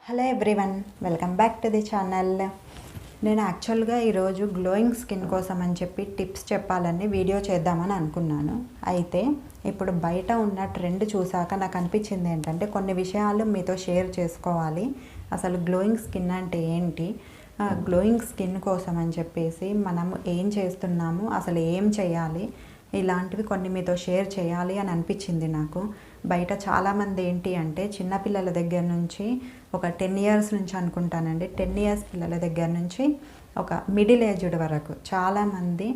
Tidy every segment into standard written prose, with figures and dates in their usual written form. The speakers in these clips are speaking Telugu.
Hello everyone, welcome back to the channel. నేను యాక్చువల్గా ఈరోజు గ్లోయింగ్ స్కిన్ కోసం అని చెప్పి టిప్స్ చెప్పాలని వీడియో చేద్దామని అనుకున్నాను. అయితే ఇప్పుడు బయట ఉన్న ట్రెండ్ చూసాక నాకు అనిపించింది ఏంటంటే కొన్ని విషయాలు మీతో షేర్ చేసుకోవాలి. అసలు గ్లోయింగ్ స్కిన్ అంటే ఏంటి, గ్లోయింగ్ స్కిన్ కోసం అని చెప్పేసి మనం ఏం చేస్తున్నాము, అసలు ఏం చేయాలి, ఇలాంటివి కొన్ని మీతో షేర్ చేయాలి అని అనిపించింది నాకు. బయట చాలామంది ఏంటి అంటే చిన్నపిల్లల దగ్గర నుంచి ఒక 10 ఇయర్స్ నుంచి అనుకుంటానండి, 10 ఇయర్స్ పిల్లల దగ్గర నుంచి ఒక మిడిల్ ఏజ్డ్ వరకు చాలామంది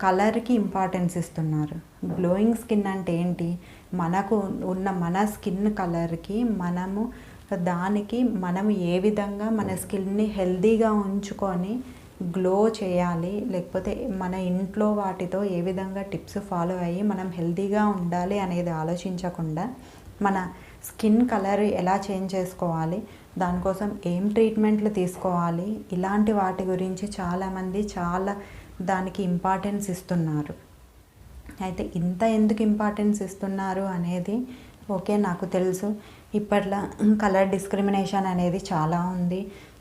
కలర్కి ఇంపార్టెన్స్ ఇస్తున్నారు. గ్లోయింగ్ స్కిన్ అంటే ఏంటి, మనకు ఉన్న మన స్కిన్ కలర్కి దానికి మనం ఏ విధంగా మన స్కిన్ని హెల్తీగా ఉంచుకొని గ్లో చేయాలి, లేకపోతే మన ఇంట్లో వాటితో ఏ విధంగా టిప్స్ ఫాలో అయ్యి మనం హెల్తీగా ఉండాలి అనేది ఆలోచించకుండా మన స్కిన్ కలర్ ఎలా చేంజ్ చేసుకోవాలి, దానికోసం ఏం ట్రీట్మెంట్లు తీసుకోవాలి, ఇలాంటి వాటి గురించి చాలామంది దానికి ఇంపార్టెన్స్ ఇస్తున్నారు. అయితే ఇంత ఎందుకు ఇంపార్టెన్స్ ఇస్తున్నారు అనేది ఓకే నాకు తెలుసు. ఇప్పట్లో కలర్ డిస్క్రిమినేషన్ అనేది చాలా ఉంది.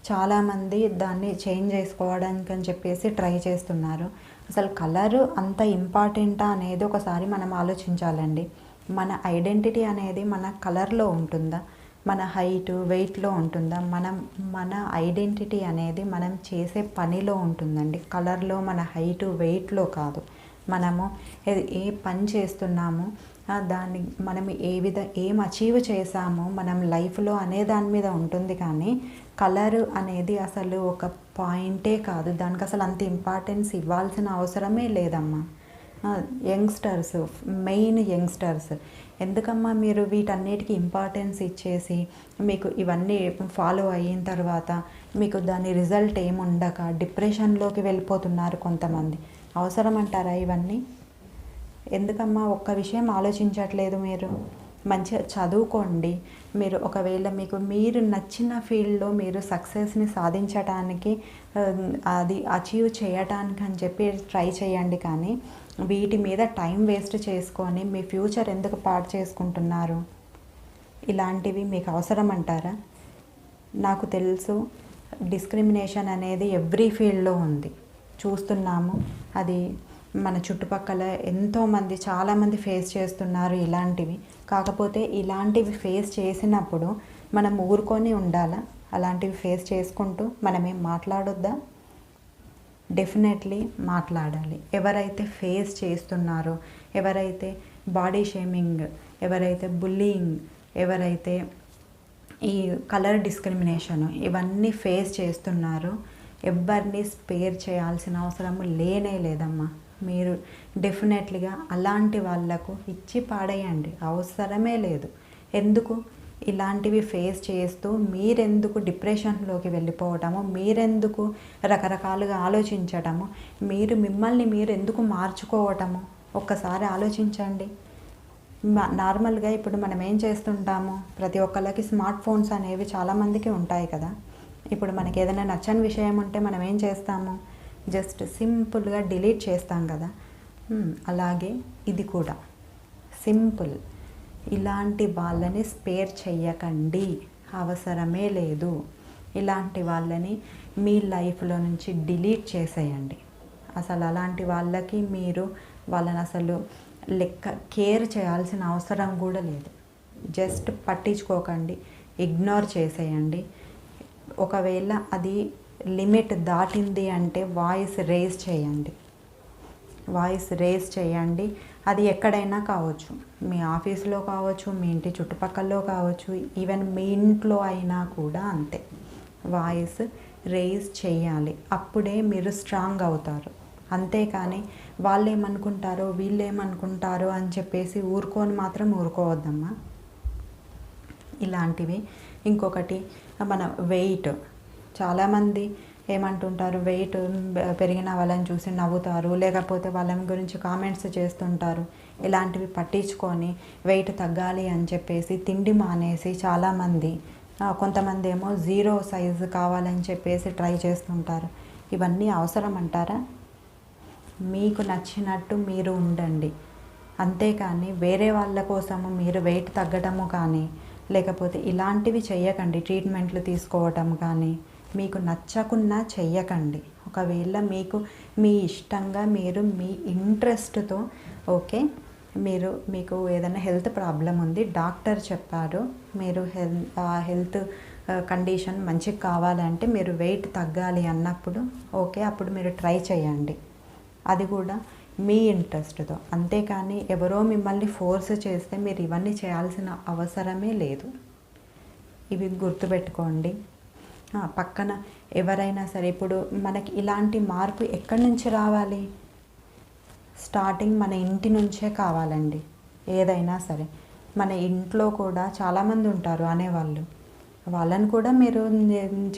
చాలామంది దాన్ని చేంజ్ చేసుకోవడానికి అని చెప్పేసి ట్రై చేస్తున్నారు. అసలు కలరు అంత ఇంపార్టెంటా అనేది ఒకసారి మనం ఆలోచించాలండి. మన ఐడెంటిటీ అనేది మన కలర్లో ఉంటుందా, మన హైట్ వెయిట్లో ఉంటుందా? మన ఐడెంటిటీ అనేది మనం చేసే పనిలో ఉంటుందండి, కలర్లో, మన హైట్ వెయిట్లో కాదు. మనము ఏ పని చేస్తున్నాము, దాన్ని మనం ఏం అచీవ్ చేసాము మనం లైఫ్లో అనే దాని మీద ఉంటుంది. కానీ కలర్ అనేది అసలు ఒక పాయింటే కాదు, దానికి అసలు అంత ఇంపార్టెన్స్ ఇవ్వాల్సిన అవసరమే లేదమ్మా. యంగ్స్టర్స్, మెయిన్ యంగ్స్టర్స్ ఎందుకమ్మా మీరు వీటన్నిటికీ ఇంపార్టెన్స్ ఇచ్చేసి మీకు ఇవన్నీ ఫాలో అయిన తర్వాత మీకు దాని రిజల్ట్ ఏముండక డిప్రెషన్లోకి వెళ్ళిపోతున్నారు కొంతమంది. అవసరం అంటారా ఇవన్నీ? ఎందుకమ్మా ఒక్క విషయం ఆలోచించట్లేదు మీరు? మంచిగా చదువుకోండి. మీరు ఒకవేళ మీరు నచ్చిన ఫీల్డ్లో మీరు సక్సెస్ని సాధించడానికి, అది అచీవ్ చేయడానికి అని చెప్పి ట్రై చేయండి. కానీ వీటి మీద టైం వేస్ట్ చేసుకొని మీ ఫ్యూచర్ ఎందుకు పాడు చేసుకుంటున్నారు? ఇలాంటివి మీకు అవసరం అంటారా? నాకు తెలుసు డిస్క్రిమినేషన్ అనేది ఎవ్రీ ఫీల్డ్లో ఉంది, చూస్తున్నాము. అది మన చుట్టుపక్కల ఎంతోమంది చాలామంది ఫేస్ చేస్తున్నారు ఇలాంటివి. కాకపోతే ఇలాంటివి ఫేస్ చేసినప్పుడు మనం ఊరుకొని ఉండాలా? అలాంటివి ఫేస్ చేసుకుంటూ మనమేం మాట్లాడొద్దా? డెఫినెట్లీ మాట్లాడాలి. ఎవరైతే ఫేస్ చేస్తున్నారో, ఎవరైతే బాడీ షేమింగ్, ఎవరైతే బుల్లింగ్, ఎవరైతే ఈ కలర్ డిస్క్రిమినేషన్ ఇవన్నీ ఫేస్ చేస్తున్నారో ఎవరిని స్పేర్ చేయాల్సిన అవసరం లేదమ్మా. మీరు డెఫినెట్లీగా అలాంటి వాళ్లకు ఇచ్చి పాడేయండి, అవసరమే లేదు. ఎందుకు ఇలాంటివి ఫేస్ చేస్తూ మీరెందుకు డిప్రెషన్లోకి వెళ్ళిపోవటము, మీరెందుకు రకరకాలుగా ఆలోచించటము, మిమ్మల్ని మీరు ఎందుకు మార్చుకోవటము? ఒక్కసారి ఆలోచించండి. నార్మల్గా ఇప్పుడు మనం ఏం చేస్తుంటాము, ప్రతి ఒక్కళ్ళకి స్మార్ట్ ఫోన్స్ అనేవి చాలామందికి ఉంటాయి కదా. ఇప్పుడు మనకి ఏదైనా నచ్చని విషయం ఉంటే మనం ఏం చేస్తాము, జస్ట్ సింపుల్గా డిలీట్ చేస్తాం కదా. అలాగే ఇది కూడా సింపుల్. ఇలాంటి వాళ్ళని స్పేర్ చెయ్యకండి, అవసరమే లేదు. ఇలాంటి వాళ్ళని మీ లైఫ్లో నుంచి డిలీట్ చేసేయండి. అసలు అలాంటి వాళ్ళకి వాళ్ళని అసలు కేర్ చేయాల్సిన అవసరం కూడా లేదు. జస్ట్ పట్టించుకోకండి, ఇగ్నోర్ చేసేయండి. ఒకవేళ అది లిమిట్ దాటింది అంటే వాయిస్ రేజ్ చేయండి. అది ఎక్కడైనా కావచ్చు, మీ ఆఫీస్లో కావచ్చు, మీ ఇంటి చుట్టుపక్కల కావచ్చు, ఈవెన్ మీ ఇంట్లో అయినా కూడా అంతే. వాయిస్ రేజ్ చేయాలి, అప్పుడే మీరు స్ట్రాంగ్ అవుతారు. అంతేకాని వాళ్ళేమనుకుంటారో వీళ్ళేమనుకుంటారో అని చెప్పేసి ఊరుకోవద్దమ్మా. ఇలాంటివి. ఇంకొకటి, మన వెయిట్. చాలామంది ఏమంటుంటారు, వెయిట్ పెరిగిన వాళ్ళని చూసి నవ్వుతారు, లేకపోతే వాళ్ళ గురించి కామెంట్స్ చేస్తుంటారు. ఇలాంటివి పట్టించుకొని వెయిట్ తగ్గాలి అని చెప్పేసి తిండి మానేసి కొంతమంది ఏమో 0 సైజు కావాలని చెప్పేసి ట్రై చేస్తుంటారు. ఇవన్నీ అవసరం అంటారా? మీకు నచ్చినట్టు మీరు ఉండండి, అంతేకాని వేరే వాళ్ళ కోసము మీరు వెయిట్ తగ్గడము కానీ, లేకపోతే ఇలాంటివి చెయ్యకండి. ట్రీట్మెంట్లు తీసుకోవటం కానీ మీకు నచ్చకున్నా చెయ్యకండి. ఒకవేళ మీ ఇష్టంగా మీరు మీ ఇంట్రెస్ట్తో ఓకే, మీకు ఏదైనా హెల్త్ ప్రాబ్లం ఉంది, డాక్టర్ చెప్పారు, మీరు హెల్త్ కండిషన్ మంచిగా కావాలంటే మీరు వెయిట్ తగ్గాలి అన్నప్పుడు ఓకే, అప్పుడు మీరు ట్రై చేయండి. అది కూడా మీ ఇంట్రెస్ట్తో. అంతేకాని ఎవరో మిమ్మల్ని ఫోర్స్ చేస్తే మీరు ఇవన్నీ చేయాల్సిన అవసరమే లేదు. ఇవి గుర్తుపెట్టుకోండి. పక్కన ఎవరైనా సరే, ఇప్పుడు మనకి ఇలాంటి మార్పు ఎక్కడి నుంచి రావాలి? స్టార్టింగ్ మన ఇంటి నుంచే కావాలండి. ఏదైనా సరే మన ఇంట్లో కూడా చాలామంది ఉంటారు అనేవాళ్ళు, వాళ్ళని కూడా మీరు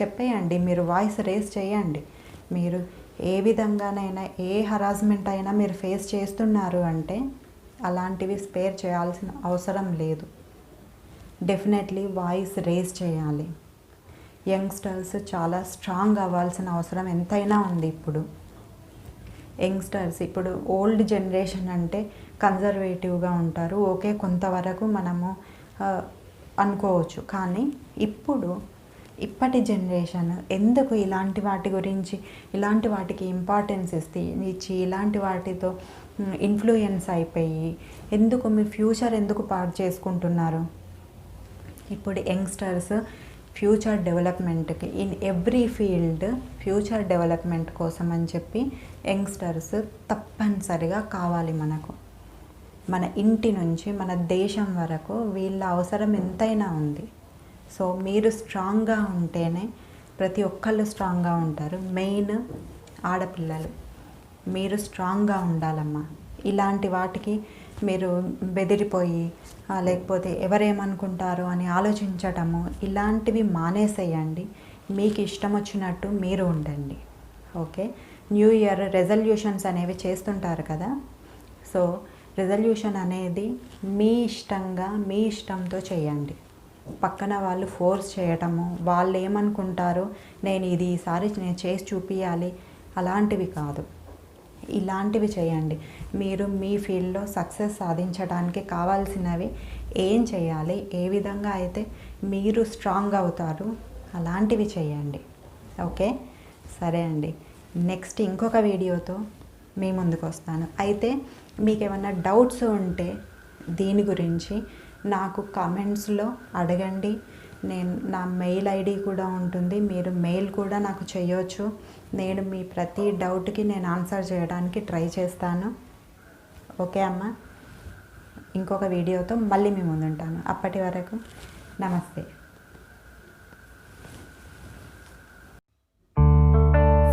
చెప్పేయండి, మీరు వాయిస్ రేస్ చేయండి. మీరు ఏ విధంగానైనా ఏ హరాస్మెంట్ అయినా మీరు ఫేస్ చేస్తున్నారు అంటే అలాంటివి స్పేర్ చేయాల్సిన అవసరం లేదు. డెఫినెట్లీ వాయిస్ రేస్ చేయాలి. యంగ్స్టర్స్ చాలా స్ట్రాంగ్ అవ్వాల్సిన అవసరం ఎంతైనా ఉంది. ఇప్పుడు ఓల్డ్ జనరేషన్ అంటే కన్జర్వేటివ్గా ఉంటారు, ఓకే, కొంతవరకు మనము అనుకోవచ్చు. కానీ ఇప్పటి జనరేషన్ ఎందుకు ఇలాంటి వాటి గురించి, ఇలాంటి వాటికి ఇంపార్టెన్స్ ఇచ్చి ఇలాంటి వాటితో ఇన్ఫ్లుయెన్స్ అయిపోయి ఎందుకు మీ ఫ్యూచర్ ఎందుకు పాడు చేసుకుంటున్నారు? ఇప్పుడు యంగ్స్టర్స్ ఫ్యూచర్ డెవలప్మెంట్కి in every field future development కోసం అని చెప్పి యంగ్స్టర్స్ తప్పనిసరిగా కావాలి మనకు. మన ఇంటి నుంచి మన దేశం వరకు వీళ్ళ అవసరం ఎంతైనా ఉంది. సో మీరు స్ట్రాంగ్గా ఉంటేనే ప్రతి ఒక్కళ్ళు స్ట్రాంగ్గా ఉంటారు. మెయిన్ ఆడపిల్లలు, మీరు స్ట్రాంగ్గా ఉండాలమ్మా. ఇలాంటి వాటికి మీరు బెదిరిపోయి లేకపోతే ఎవరేమనుకుంటారో అని ఆలోచించటము ఇలాంటివి మానేసేయండి. మీకు ఇష్టం వచ్చినట్టు మీరు ఉండండి. ఓకే, న్యూ ఇయర్ రెజల్యూషన్స్ అనేవి చేస్తుంటారు కదా. సో రెజల్యూషన్ అనేది మీ ఇష్టంతో చేయండి. పక్కన వాళ్ళు ఫోర్స్ చేయటము, వాళ్ళు ఏమనుకుంటారో ఈసారి నేను చేసి చూపించాలి అలాంటివి కాదు. ఇలాంటివి చేయండి. మీరు మీ ఫీల్డ్లో సక్సెస్ సాధించడానికి కావాల్సినవి ఏం చేయాలి, ఏ విధంగా అయితే మీరు స్ట్రాంగ్ అవుతారు అలాంటివి చేయండి. ఓకే, సరే అండి. నెక్స్ట్ ఇంకొక వీడియోతో మీ ముందుకు వస్తాను. అయితే మీకు ఏమైనా డౌట్స్ ఉంటే దీని గురించి నాకు కామెంట్స్లో అడగండి. నా మెయిల్ ఐడి కూడా ఉంటుంది, మీరు మెయిల్ కూడా నాకు చేయొచ్చు. నేను మీ ప్రతి డౌట్కి నేను ఆన్సర్ చేయడానికి ట్రై చేస్తాను. ఓకే అమ్మా, ఇంకొక వీడియోతో మళ్ళీ మీ ముందు ఉంటాను. అప్పటి వరకు నమస్తే.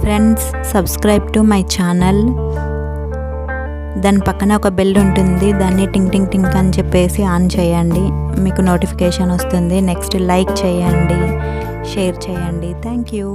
Friends, subscribe to my channel. దాని పక్కన ఒక బెల్ ఉంటుంది, దాన్ని టింగ్ టింగ్ టింగ్ అని చెప్పేసి ఆన్ చేయండి, మీకు నోటిఫికేషన్ వస్తుంది. నెక్స్ట్ లైక్ చేయండి, షేర్ చేయండి. Thank you.